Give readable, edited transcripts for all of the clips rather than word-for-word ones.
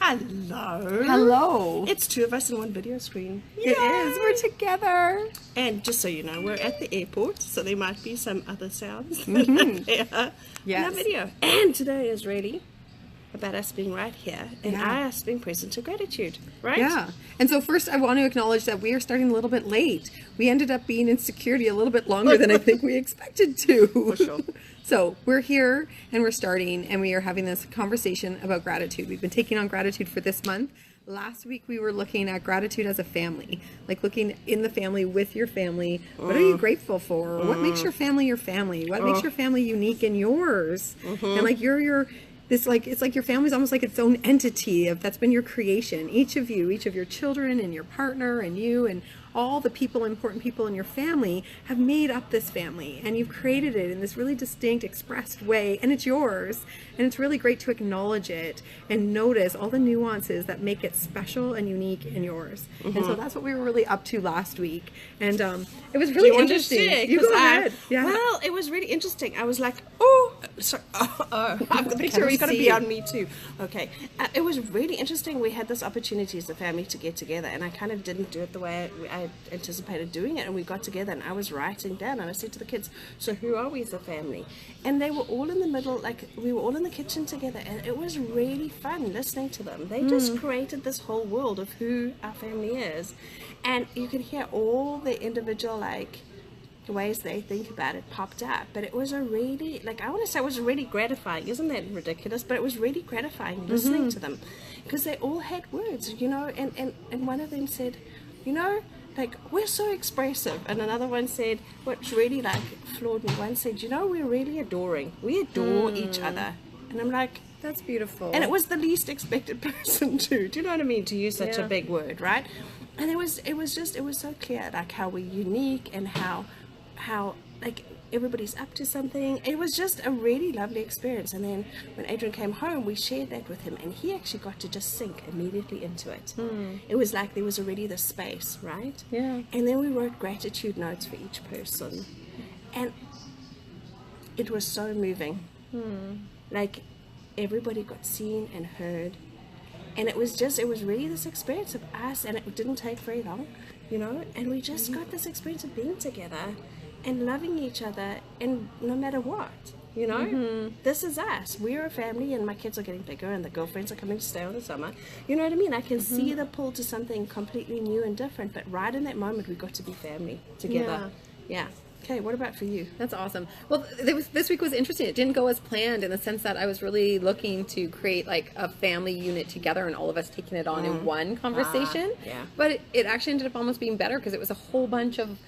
Hello. Hello. It's two of us in one video screen. It is. We're together. And just so you know, we're at the airport, so there might be some other sounds there in our video. And today is really about us being right here and us being present to gratitude, right? Yeah. And so first I want to acknowledge that we are starting a little bit late. We ended up being in security a little bit longer than I think we expected to. For sure. So we're here and we're starting and we are having this conversation about gratitude. We've been taking on gratitude for this month. Last week we were looking at gratitude as a family, like looking in the family with your family. What are you grateful for? What makes your family your family? What makes your family unique and yours? And like it's like your family's almost like its own entity that's been your creation. Each of your children and your partner and you and all the important people in your family have made up this family, and you've created it in this really distinct, expressed way, and it's yours. And it's really great to acknowledge it and notice all the nuances that make it special and unique and yours. And so that's what we were really up to last week. And it was really interesting. You go ahead. Yeah. Well, it was really interesting. I was like, oh, sorry. The camera's going to be on me too. Okay. It was really interesting. We had this opportunity as a family to get together, and I kind of didn't do it the way I anticipated doing it. And we got together, and I was writing down, and I said to the kids, so who are we as a family? And they were all in the middle, like we were all in the kitchen together, and it was really fun listening to them. They just created this whole world of who our family is, and you could hear all the individual like ways they think about it popped up. But it was a really, like, I want to say it was really gratifying. Isn't that ridiculous? But it was really gratifying listening to them, because they all had words, you know, and one of them said, you know, like, we're so expressive. And another one said, what's really like floored me, one said, you know, we're really adoring. We adore each other. And I'm like, that's beautiful. And it was the least expected person to, do you know what I mean, to use such a big word, right? And it was so clear, like, how we're unique and how like everybody's up to something. It was just a really lovely experience. And then when Adrian came home, we shared that with him, and he actually got to just sink immediately into it. It was like there was already this space, right? Yeah. And then we wrote gratitude notes for each person, and it was so moving. Like, everybody got seen and heard, and it was really this experience of us, and it didn't take very long, you know, and we just got this experience of being together and loving each other, and no matter what, you know, this is us. We're a family, and my kids are getting bigger, and the girlfriends are coming to stay on the summer. You know what I mean? I can see the pull to something completely new and different, but right in that moment, we got to be family together. Yeah. Okay, what about for you? That's awesome. Well, this week was interesting. It didn't go as planned, in the sense that I was really looking to create like a family unit together, and all of us taking it on in one conversation. But it actually ended up almost being better, because it was a whole bunch of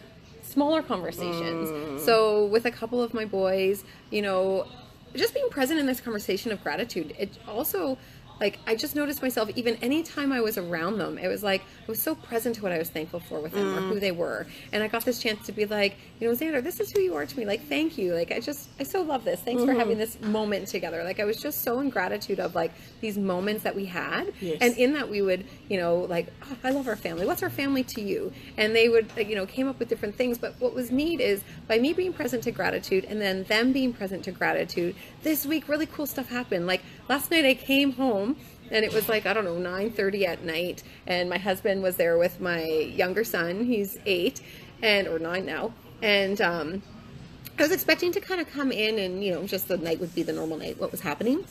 smaller conversations. So with a couple of my boys, you know, just being present in this conversation of gratitude, it also, like, I just noticed myself, even anytime I was around them, it was like I was so present to what I was thankful for with them, or who they were. And I got this chance to be like, you know, Xander, this is who you are to me. Like, thank you. Like, I so love this. Thanks for having this moment together. Like, I was just so in gratitude of like these moments that we had. And in that we would, you know, like, oh, I love our family. What's our family to you? And they would, like, you know, came up with different things. But what was neat is, by me being present to gratitude and then them being present to gratitude, this week really cool stuff happened. Like, last night I came home, and it was like, I don't know, 9:30 at night, and my husband was there with my younger son. He's 8 or 9 now, and I was expecting to kind of come in and, you know, just the night would be the normal night, what was happening.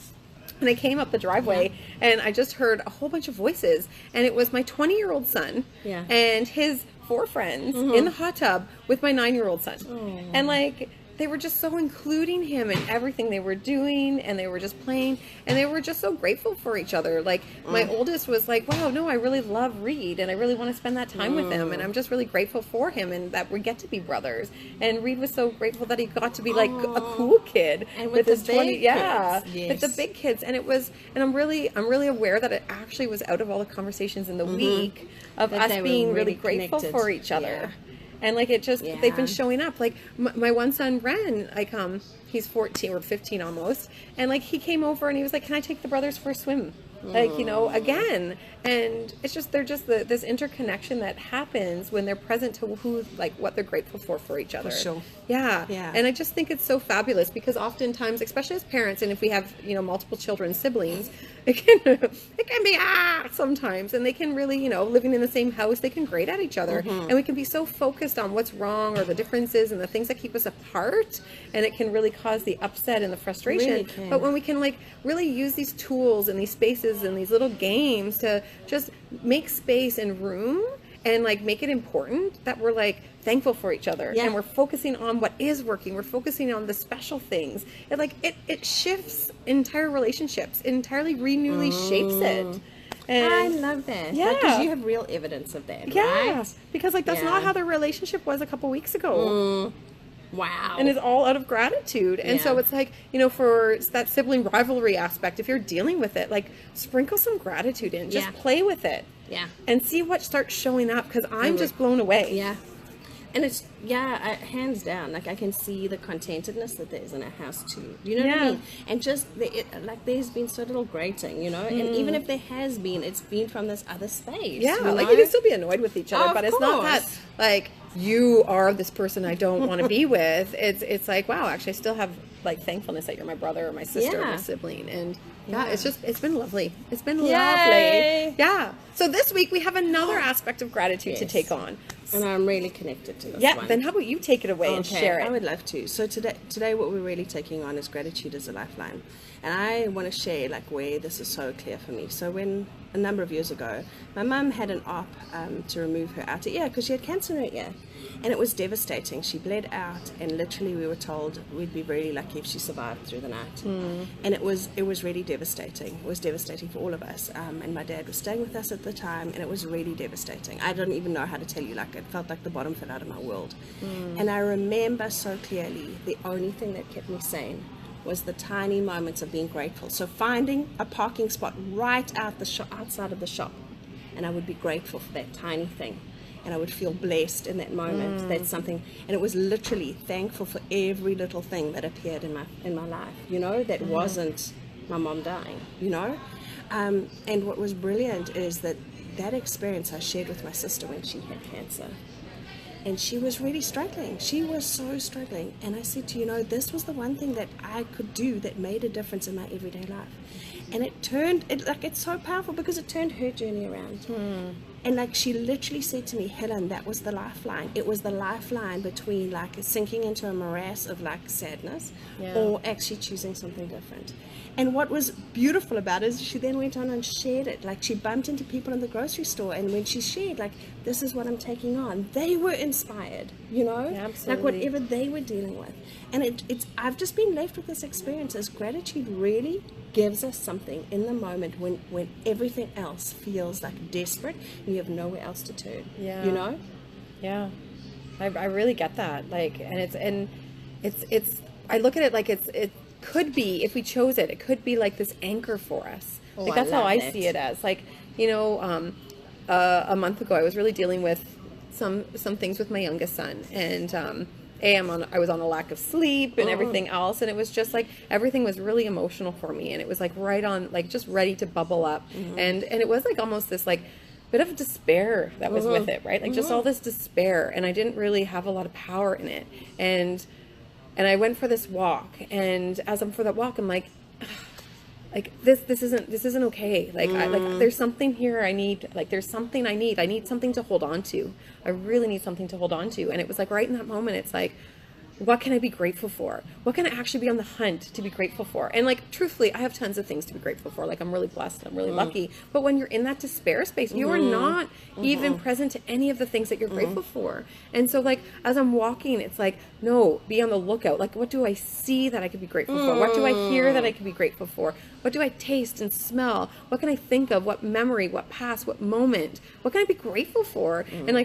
And I came up the driveway and I just heard a whole bunch of voices. And it was my 20-year-old son and his 4 friends in the hot tub with my 9-year-old son. And like, they were just so including him in everything they were doing, and they were just playing, and they were just so grateful for each other. Like, my oldest was like, wow, no, I really love Reed, and I really want to spend that time with him, and I'm just really grateful for him, and that we get to be brothers. And Reed was so grateful that he got to be like a cool kid and with his 20, with the big kids. And it was, and I'm really aware that it actually was out of all the conversations in the week of that us being really grateful for each other. And like, it just, they've been showing up. Like my one son, Ren, like, he's 14 or 15 almost. And like, he came over and he was like, can I take the brothers for a swim? Like, you know, again. And it's just, they're just this interconnection that happens when they're present to who, like, what they're grateful for each other. For sure. Yeah. And I just think it's so fabulous because oftentimes, especially as parents, and if we have, you know, multiple children, siblings, it can be sometimes, and they can really, you know, living in the same house, they can grate at each other, and we can be so focused on what's wrong or the differences and the things that keep us apart, and it can really cause the upset and the frustration. But when we can like really use these tools and these spaces and these little games to just make space and room and like make it important that we're like thankful for each other and we're focusing on what is working, we're focusing on the special things, it like it shifts entire relationships, it entirely renewally shapes it. And I love that. Because you have real evidence of that, right? Because like that's not how their relationship was a couple weeks ago. Wow. And it's all out of gratitude. And so it's like, you know, for that sibling rivalry aspect, if you're dealing with it, like sprinkle some gratitude in, just play with it. And see what starts showing up, because I'm just blown away. And it's, hands down, like I can see the contentedness that there is in our house too. Do you know what I mean? And just, like there's been so little grating, you know? And even if there has been, it's been from this other space. Yeah, you know? like you can still be annoyed with each other, but it's not that, like, you are this person I don't want to be with. It's like, wow, actually I still have like thankfulness that you're my brother or my sister or my sibling. And it's been lovely. It's been lovely. Yeah. So this week we have another aspect of gratitude to take on. And I'm really connected to this one. Then how about you take it away and share it? I would love to. So today what we're really taking on is gratitude as a lifeline. And I want to share like where this is so clear for me. So when a number of years ago, my mum had an op to remove her outer ear because she had cancer in her ear. And it was devastating. She bled out, and literally we were told we'd be very lucky if she survived through the night. And it was really devastating. It was devastating for all of us. And my dad was staying with us at the time, and it was really devastating. I don't even know how to tell you. Like, it felt like the bottom fell out of my world. And I remember so clearly the only thing that kept me sane was the tiny moments of being grateful. So finding a parking spot right outside of the shop, and I would be grateful for that tiny thing. And I would feel blessed in that moment. That's something, and it was literally thankful for every little thing that appeared in my life, you know, that wasn't my mom dying, you know. And what was brilliant is that experience I shared with my sister when she had cancer. And she was really struggling. She was so struggling. And I said to you know, this was the one thing that I could do that made a difference in my everyday life. And it's so powerful because it turned her journey around. And like she literally said to me, Helen, that was the lifeline. It was the lifeline between like sinking into a morass of like sadness or actually choosing something different. And what was beautiful about it is she then went on and shared it. Like she bumped into people in the grocery store, and when she shared, like, this is what I'm taking on, they were inspired, you know? Like whatever they were dealing with. And I've just been left with this experience as gratitude really gives us something in the moment when everything else feels like desperate and you have nowhere else to turn. You know? Yeah. I really get that. Like, and it's I look at it like it could be, if we chose it could be like this anchor for us. Like that's how I see it as. Like, you know, a month ago I was really dealing with some things with my youngest son, and I was on a lack of sleep and everything else, and it was just like everything was really emotional for me, and it was like right on, like just ready to bubble up, and it was like almost this like bit of despair that was with it, right? Like just all this despair, and I didn't really have a lot of power in it, and I went for this walk, and as I'm for that walk, I'm like this isn't okay. Like there's something here I need. Like there's something I need something to hold on to. I really need something to hold on to. And it was like right in that moment, it's like, what can I be grateful for? What can I actually be on the hunt to be grateful for? And like, truthfully, I have tons of things to be grateful for. Like, I'm really blessed. I'm really lucky. But when you're in that despair space, you are not even present to any of the things that you're grateful for. And so like, as I'm walking, it's like, no, be on the lookout. Like, what do I see that I could be grateful for? What do I hear that I could be grateful for? What do I taste and smell? What can I think of? What memory? What past? What moment? What can I be grateful for? And I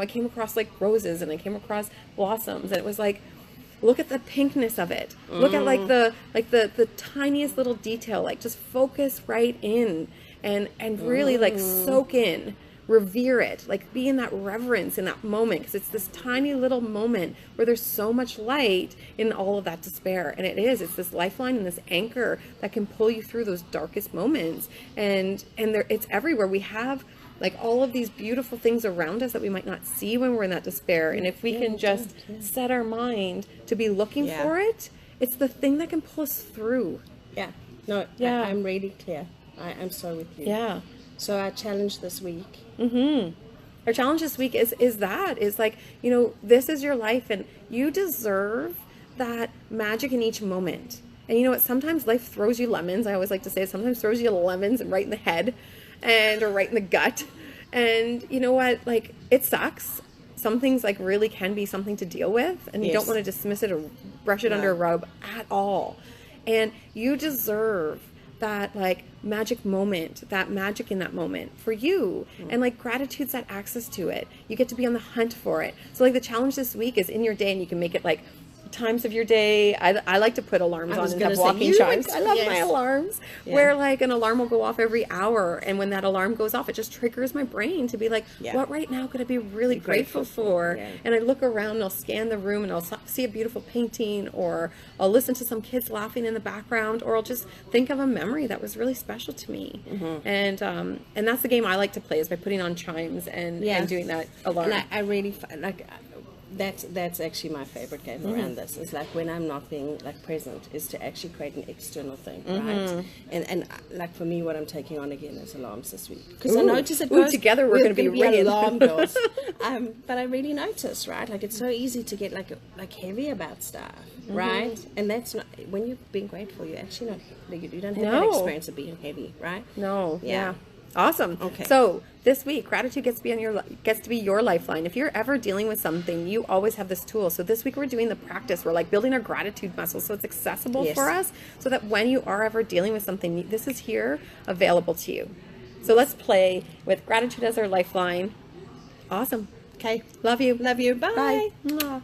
came across like roses, and I came across blossoms, and it was like, look at the pinkness of it. Look at like the tiniest little detail. Like, just focus right in and really like soak in. Revere it, like be in that reverence in that moment, because it's this tiny little moment where there's so much light in all of that despair. And it's this lifeline and this anchor that can pull you through those darkest moments. And it's everywhere. We have like all of these beautiful things around us that we might not see when we're in that despair. And if we can just set our mind to be looking for it, it's the thing that can pull us through. Yeah. No, yeah. I'm really clear. I'm so with you. Yeah. So our challenge this week. Our challenge this week is like, this is your life, and you deserve that magic in each moment. And you know what? Sometimes life throws you lemons. I always like to say it sometimes throws you lemons and right in the head or right in the gut. And you know what? Like, it sucks. Some things like really can be something to deal with, and you don't want to dismiss it or brush it under a rug at all. And you deserve that like magic moment, that magic in that moment for you. And like, gratitude's that access to it. You get to be on the hunt for it. So like, the challenge this week is in your day, and you can make it like times of your day. I like to put alarms on and have walking chimes. I love my alarms where like an alarm will go off every hour, and when that alarm goes off, it just triggers my brain to be like, what right now could I be really grateful for? And I look around and I'll scan the room, and I'll see a beautiful painting, or I'll listen to some kids laughing in the background, or I'll just think of a memory that was really special to me. And that's the game I like to play, is by putting on chimes and doing that alarm. And I really like. That's actually my favorite game around this. It's like, when I'm not being like present, is to actually create an external thing, right? And like, for me, what I'm taking on again is alarms this week, because I notice it goes together. We're going to be alarm girls. But I really notice, right? Like, it's so easy to get like heavy about stuff, right? And that's not, when you're being grateful, you're actually not. You don't have that experience of being heavy, right? No. Yeah. Awesome. Okay. So this week, gratitude gets to be your lifeline. If you're ever dealing with something, you always have this tool. So this week we're doing the practice. We're like building our gratitude muscle, so it's accessible for us, so that when you are ever dealing with something, this is here available to you. So let's play with gratitude as our lifeline. Awesome. Okay. Love you. Love you. Bye. Bye.